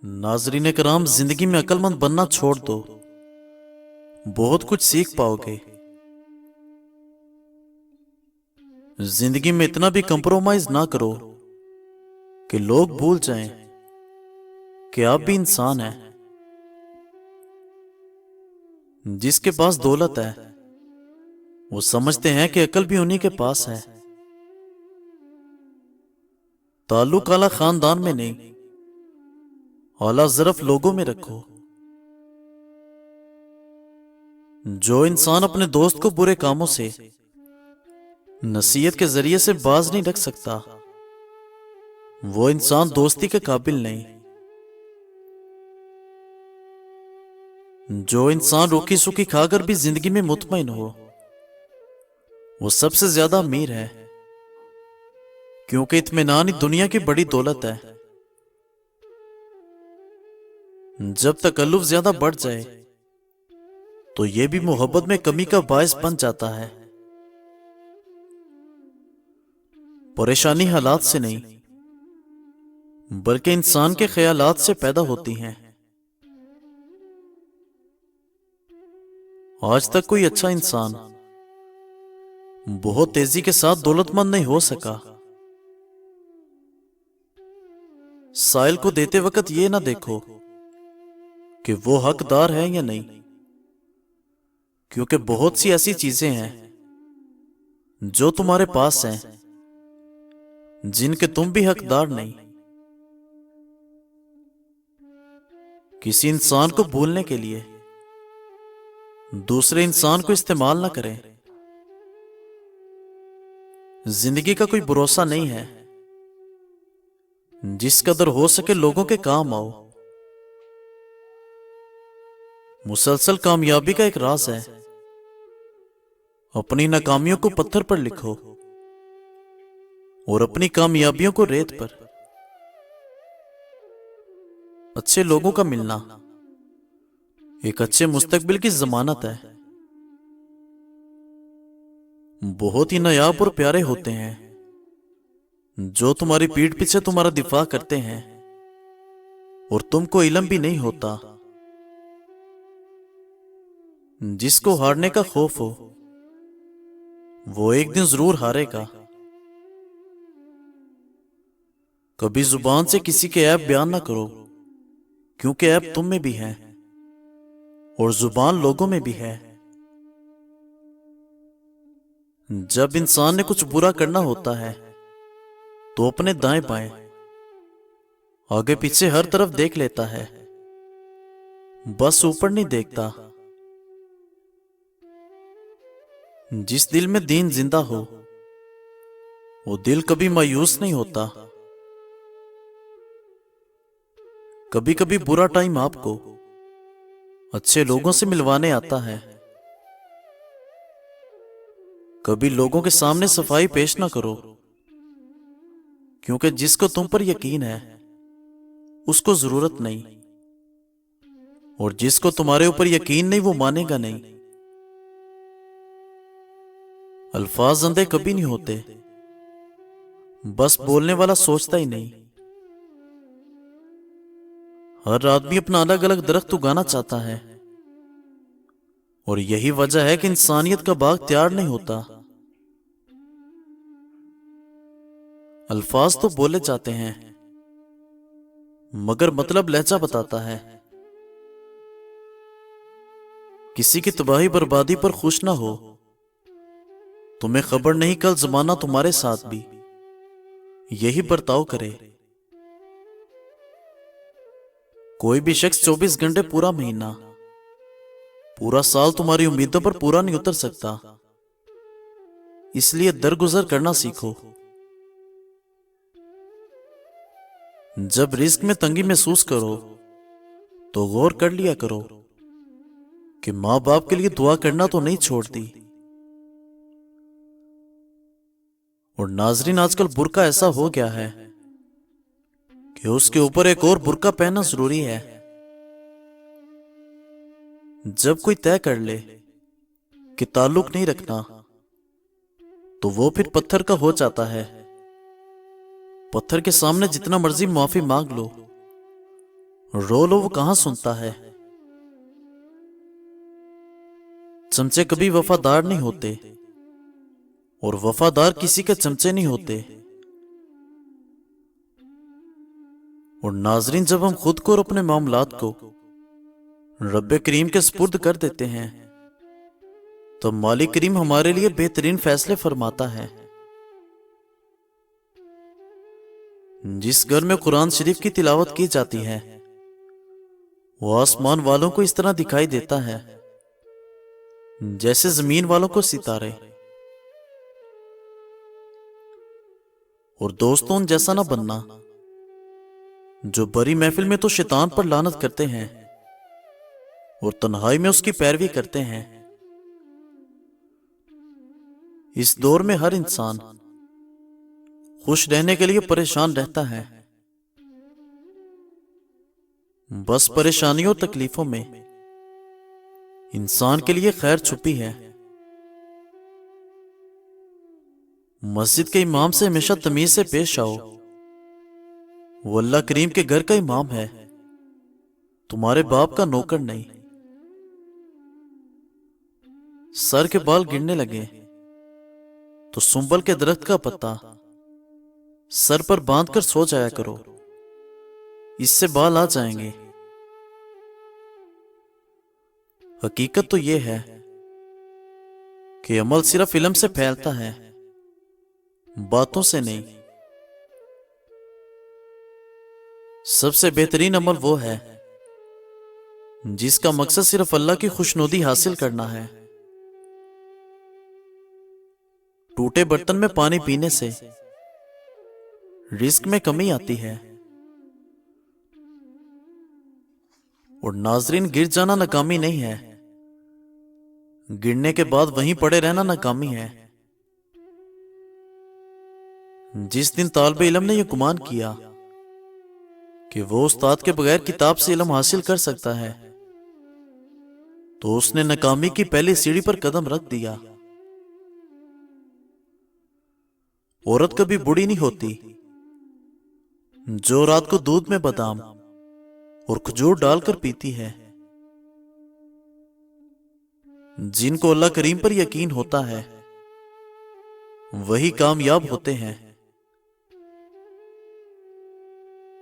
नाजरीन कराम, जिंदगी में अक्लमंद बनना छोड़ दो, बहुत कुछ सीख पाओगे। जिंदगी में इतना भी कंप्रोमाइज ना करो कि लोग भूल जाएं कि आप भी इंसान हैं। जिसके पास दौलत है वो समझते हैं कि अकल भी उन्हीं के पास है। ताल्लुक आला खानदान में नहीं, औला ज़रफ लोगों में रखो। जो इंसान अपने दोस्त को बुरे कामों से नसीहत के जरिए से बाज नहीं रख सकता, वो इंसान दोस्ती के काबिल नहीं। जो इंसान रूखी सूखी खाकर भी जिंदगी में मुतमईन हो, वो सबसे ज्यादा अमीर है, क्योंकि इत्मीनान ही दुनिया की बड़ी दौलत है। जब तकल्लुफ ज्यादा बढ़ जाए तो यह भी मोहब्बत में कमी का बायस बन जाता है। परेशानी हालात से नहीं बल्कि इंसान के ख्यालात से पैदा होती हैं। आज तक कोई अच्छा इंसान बहुत तेजी के साथ दौलतमंद नहीं हो सका। साइल को देते वक्त ये ना देखो कि वो हकदार है या नहीं, क्योंकि बहुत सी ऐसी चीजें हैं जो तुम्हारे पास हैं जिनके तुम भी हकदार नहीं। किसी इंसान को भूलने के लिए दूसरे इंसान को इस्तेमाल ना करें। जिंदगी का कोई भरोसा नहीं है। जिस कदर हो सके लोगों के काम आओ। मुसलसल कामयाबी का एक राज है, अपनी नाकामियों को पत्थर पर लिखो और अपनी कामयाबियों को रेत पर। अच्छे लोगों का मिलना एक अच्छे मुस्तकबिल की जमानत है। बहुत ही नायाब और प्यारे होते हैं जो तुम्हारी पीठ पीछे तुम्हारा दिफा करते हैं और तुमको इल्म भी नहीं होता। जिसको हारने का खौफ हो वो एक दिन जरूर हारेगा। कभी जुबान से किसी के ऐब बयान ना करो, क्योंकि ऐब तुम में भी है और जुबान लोगों में भी है। जब इंसान ने कुछ बुरा करना होता है तो अपने दाएं बाएं आगे पीछे हर तरफ देख लेता है, बस ऊपर नहीं देखता। जिस दिल में दीन जिंदा हो वो दिल कभी मायूस नहीं होता। कभी कभी बुरा टाइम आपको अच्छे लोगों से मिलवाने आता है। कभी लोगों के सामने सफाई पेश ना करो, क्योंकि जिसको तुम पर यकीन है उसको जरूरत नहीं, और जिसको तुम्हारे ऊपर यकीन नहीं वो मानेगा नहीं। अल्फाज अंधे कभी नहीं होते, बस बोलने वाला सोचता ही नहीं। हर आदमी अपना अलग अलग दरख्त उगाना चाहता है, और यही वजह है कि इंसानियत का बाग तैयार नहीं होता। अल्फाज तो बोले जाते हैं मगर मतलब लहजा बताता है। किसी की तबाही बर्बादी पर खुश ना हो। तुम्हें खबर नहीं कल जमाना तुम्हारे साथ भी यही बर्ताव करे। कोई भी शख्स 24 घंटे, पूरा महीना, पूरा साल तुम्हारी उम्मीदों पर पूरा नहीं उतर सकता। इसलिए दरगुजर करना सीखो। जब रिस्क में तंगी महसूस करो तो गौर कर लिया करो कि मां बाप के लिए दुआ करना तो नहीं छोड़ती। और नाजरीन, आजकल बुर्का ऐसा हो गया है कि उसके ऊपर एक और बुर्का पहनना जरूरी है। जब कोई तय कर ले कि ताल्लुक नहीं रखना तो वो फिर पत्थर का हो जाता है। पत्थर के सामने जितना मर्जी माफी मांग लो, رو لو وہ کہاں سنتا ہے۔ چمچے کبھی وفادار نہیں ہوتے اور وفادار کسی کے چمچے نہیں ہوتے۔ اور ناظرین، جب ہم خود کو اور اپنے معاملات کو رب کریم کے سپرد کر دیتے ہیں تو مالک کریم ہمارے لیے بہترین فیصلے فرماتا ہے۔ جس گھر میں قرآن شریف کی تلاوت کی جاتی ہے وہ آسمان والوں کو اس طرح دکھائی دیتا ہے جیسے زمین والوں کو ستارے۔ اور دوستوں، ان جیسا نہ بننا جو بڑی محفل میں تو شیطان پر لعنت کرتے ہیں اور تنہائی میں اس کی پیروی کرتے ہیں۔ اس دور میں ہر انسان خوش رہنے کے لیے پریشان رہتا ہے۔ بس پریشانیوں اور تکلیفوں میں انسان کے لیے خیر چھپی ہے۔ مسجد کے امام سے ہمیشہ تمیز سے پیش آؤ، وہ اللہ کریم کے گھر کا امام ہے، تمہارے باپ کا نوکر نہیں۔ سر کے بال گرنے لگے تو سنبل کے درخت کا پتا سر پر باندھ کر سو جایا کرو، اس سے بال آ جائیں گے۔ حقیقت تو یہ ہے کہ عمل صرف علم سے پھیلتا ہے، باتوں سے نہیں۔ سب سے بہترین عمل وہ ہے جس کا مقصد صرف اللہ کی خوشنودی حاصل کرنا ہے۔ ٹوٹے برتن میں پانی پینے سے رزق میں کمی آتی ہے۔ اور ناظرین، گر جانا ناکامی نہیں ہے، گرنے کے بعد وہیں پڑے رہنا ناکامی ہے۔ جس دن طالب علم نے یہ گمان کیا کہ وہ استاد کے بغیر کتاب سے علم حاصل کر سکتا ہے تو اس نے ناکامی کی پہلی سیڑھی پر قدم رکھ دیا۔ عورت کبھی بوڑھی نہیں ہوتی جو رات کو دودھ میں بادام اور کھجور ڈال کر پیتی ہے۔ جن کو اللہ کریم پر یقین ہوتا ہے وہی کامیاب ہوتے ہیں۔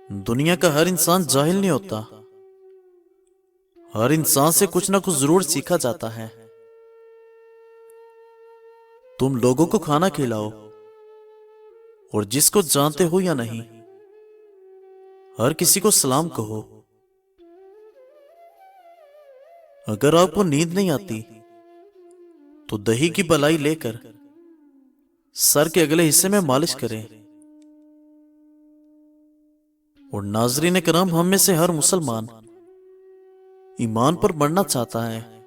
دنیا کا ہر انسان جاہل نہیں ہوتا، ہر انسان سے کچھ نہ کچھ ضرور سیکھا جاتا ہے۔ تم لوگوں کو کھانا کھلاؤ اور جس کو جانتے ہو یا نہیں ہر کسی کو سلام کہو۔ اگر آپ کو نیند نہیں آتی تو دہی کی بلائی لے کر سر کے اگلے حصے میں مالش کریں۔ اور ناظرین کرام، ہم میں سے ہر مسلمان ایمان پر مرنا چاہتا ہے،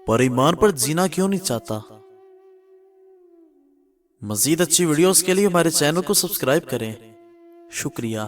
پر ایمان پر جینا کیوں نہیں چاہتا؟ مزید اچھی ویڈیوز کے لیے ہمارے چینل کو سبسکرائب کریں۔ شکریہ۔